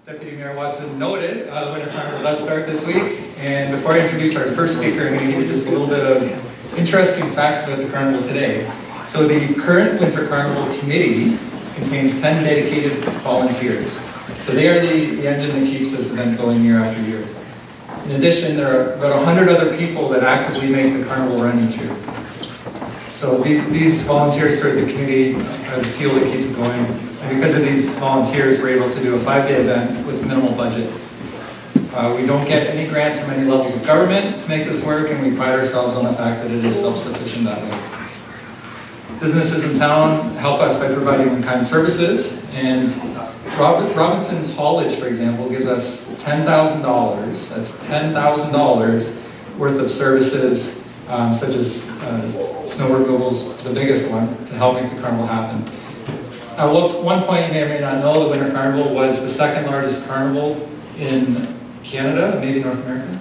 Deputy Mayor Watson noted, the Winter Carnival does start this week. And before I introduce our first speaker, I'm going to give you just a little bit of interesting facts about the carnival today. So the current Winter Carnival committee contains 10 dedicated volunteers. So they are the engine that keeps this event going year after year. In addition, there are about 100 other people that actively make the carnival run each year. So these volunteers serve the community as the fuel that keeps it going. And because of these volunteers, we're able to do a 5-day event with minimal budget. We don't get any grants from any levels of government to make this work, and we pride ourselves on the fact that it is self-sufficient that way. Businesses in town help us by providing in-kind services, and Robinson's Haulage, for example, gives us $10,000, that's $10,000 worth of services, such as snow removal's the biggest one, to help make the carnival happen. At one point, you may or may not know, the Winter Carnival was the second largest carnival in Canada, maybe North America.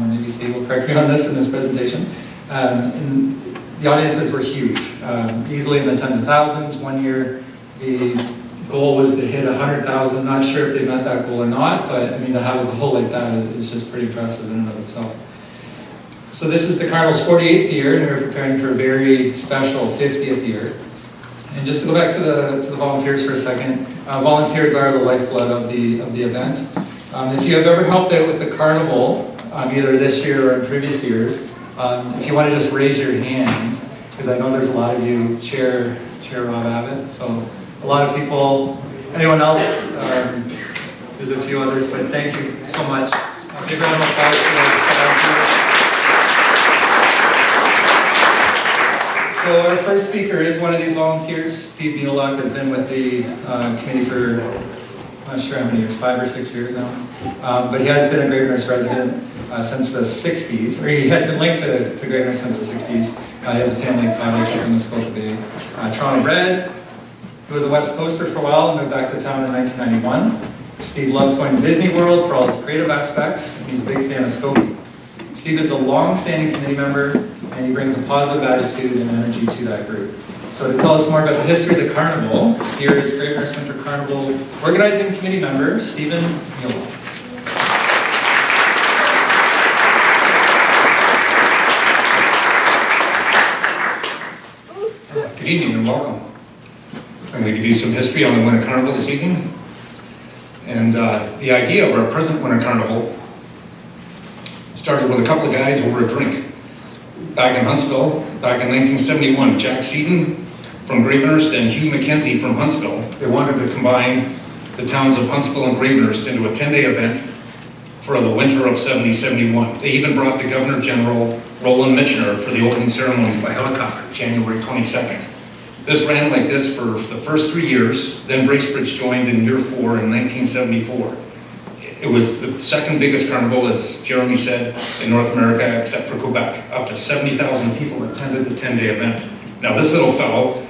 Maybe Steve will correct me on this in this presentation. And the audiences were huge, easily in the tens of thousands. One year, the goal was to hit 100,000. Not sure if they met that goal or not, but I mean, to have a goal like that is just pretty impressive in and of itself. So this is the carnival's 48th year, and we're preparing for a very special 50th year. And just to go back to the volunteers for a second, volunteers are the lifeblood of the event. If you have ever helped out with the carnival, either this year or in previous years, if you want to just raise your hand, because I know there's a lot of you, Chair Rob Abbott, so a lot of people, anyone else, there's a few others, but thank you so much. Give a round of applause for the volunteers. So our first speaker is one of these volunteers. Steve Nealock has been with the committee for, I'm not sure how many years, 5 or 6 years now. But he has been a Gravenhurst resident since the 60s, or he has been linked to Gravenhurst since the 60s. He has a family cottage up in the Skoie Bay. Toronto bred. He was a West Coaster for a while and moved back to town in 1991. Steve loves going to Disney World for all its creative aspects, and he's a big fan of Skoie. Steve is a long-standing committee member, and he brings a positive attitude and energy to that group. So to tell us more about the history of the carnival, here is Gravenhurst Winter Carnival organizing committee member, Stephen Nealock. Good evening and welcome. I'm going to give you some history on the Winter Carnival this evening. And the idea of our present Winter Carnival started with a couple of guys over a drink. Back in Huntsville, back in 1971, Jack Seaton from Gravenhurst and Hugh Mackenzie from Huntsville, they wanted to combine the towns of Huntsville and Gravenhurst into a 10-day event for the winter of 70-71. They even brought the Governor General Roland Michener for the opening ceremonies by helicopter, January 22nd. This ran like this for the first 3 years, then Bracebridge joined in year 4 in 1974. It was the second biggest carnival, as Jeremy said, in North America, except for Quebec. Up to 70,000 people attended the 10-day event. Now this little fellow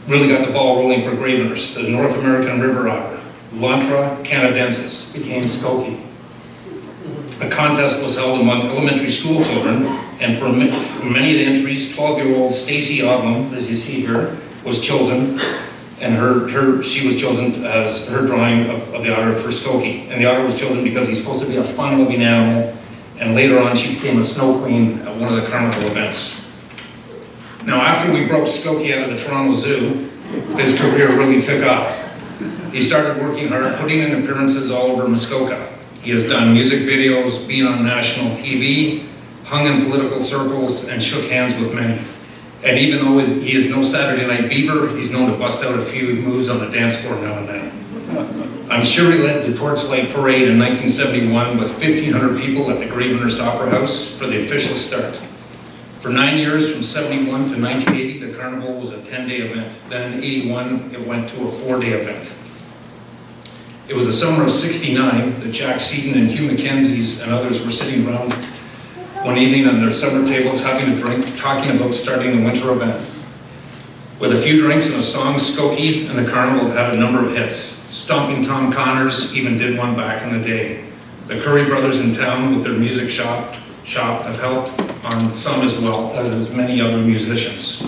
really got the ball rolling for Gravenhurst. The North American River Otter, Lantra canadensis, became Skoie. A contest was held among elementary school children, and for many of the entries, 12-year-old Stacy Odlum, as you see here, was chosen. And she was chosen as her drawing of the otter for Skoie. And the otter was chosen because he's supposed to be a fun-loving animal. And later on, she became a snow queen at one of the carnival events. Now, after we broke Skoie out of the Toronto Zoo, his career really took off. He started working hard, putting in appearances all over Muskoka. He has done music videos, been on national TV, hung in political circles, and shook hands with many. And even though he is no Saturday Night Beaver, he's known to bust out a few moves on the dance floor now and then. I'm sure he led the Torchlight Parade in 1971 with 1,500 people at the Gravenhurst Opera House for the official start. For 9 years, from 71 to 1980, the carnival was a 10-day event. Then in 81, it went to a 4-day event. It was the summer of '69 that Jack Seaton and Hugh Mackenzie's and others were sitting around one evening on their summer tables having a drink, talking about starting the winter event. With a few drinks and a song, Skoie and the carnival had a number of hits. Stomping Tom Connors even did one back in the day. The Curry brothers in town with their music shop have helped on some as well as many other musicians.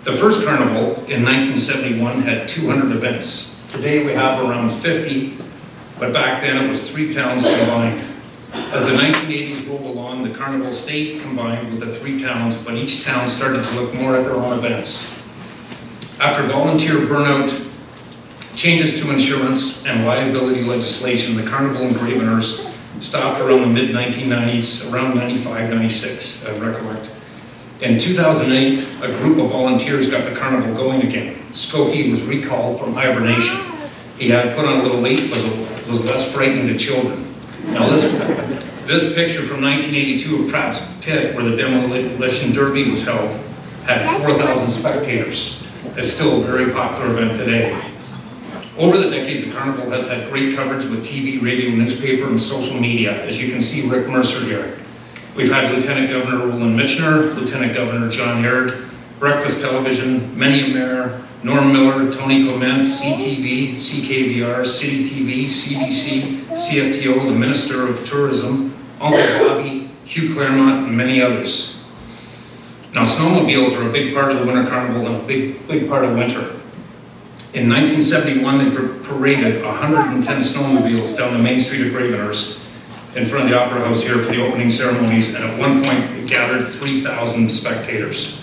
The first carnival in 1971 had 200 events. Today we have around 50 but back then it was 3 towns combined. As the 1980s rolled along, the carnival stayed combined with the 3 towns, but each town started to look more at their own events. After volunteer burnout, changes to insurance and liability legislation, the carnival in Gravenhurst stopped around the mid-1990s, around 95, 96, I recollect. In 2008, a group of volunteers got the carnival going again. Skoie was recalled from hibernation. He had put on a little weight, was less frightening to children. Now this picture from 1982 of Pratt's Pit, where the demolition derby was held, had 4,000 spectators. It's still a very popular event today. Over the decades, the carnival has had great coverage with TV, radio, newspaper, and social media. As you can see, Rick Mercer here. We've had Lieutenant Governor Roland Michener, Lieutenant Governor John Aird, breakfast television, many a mayor, Norm Miller, Tony Clement, CTV, CKVR, City TV, CBC, CFTO, the Minister of Tourism, Uncle Bobby, Hugh Claremont, and many others. Now, snowmobiles are a big part of the Winter Carnival and a big part of winter. In 1971, they paraded 110 snowmobiles down the main street of Gravenhurst in front of the Opera House here for the opening ceremonies, and at one point it gathered 3,000 spectators.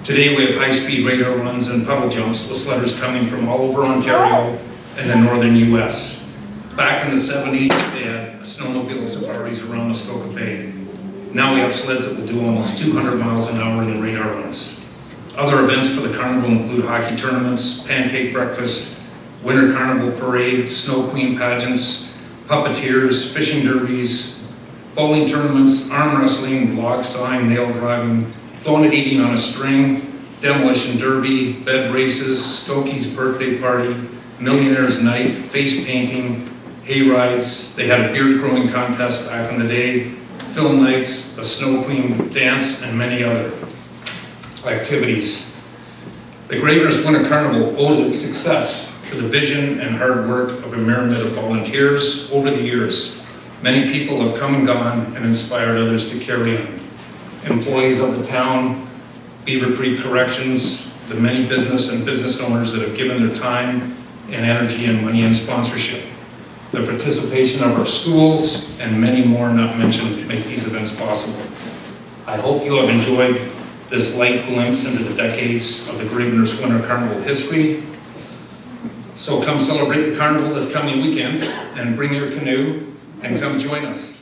Today we have high-speed radar runs and puddle jumps with sledders coming from all over Ontario and the northern US. Back in the 70s, they had snowmobile safaris around Muskoka Bay. Now we have sleds that will do almost 200 miles an hour in radar runs. Other events for the carnival include hockey tournaments, pancake breakfast, winter carnival parade, snow queen pageants, puppeteers, fishing derbies, bowling tournaments, arm wrestling, log sawing, nail driving, donut eating on a string, demolition derby, bed races, Skokie's birthday party, millionaire's night, face painting, hay rides. They had a beard growing contest back in the day, film nights, a snow queen dance, and many other activities. The Gravenhurst Winter Carnival owes its success to the vision and hard work of a myriad of volunteers over the years. Many people have come and gone and inspired others to carry on. Employees of the town, Beaver Creek Corrections, the many business and business owners that have given their time and energy and money and sponsorship. The participation of our schools and many more not mentioned make these events possible. I hope you have enjoyed this light glimpse into the decades of the Gravenhurst Winter Carnival history. So come celebrate the carnival this coming weekend and bring your canoe and come join us.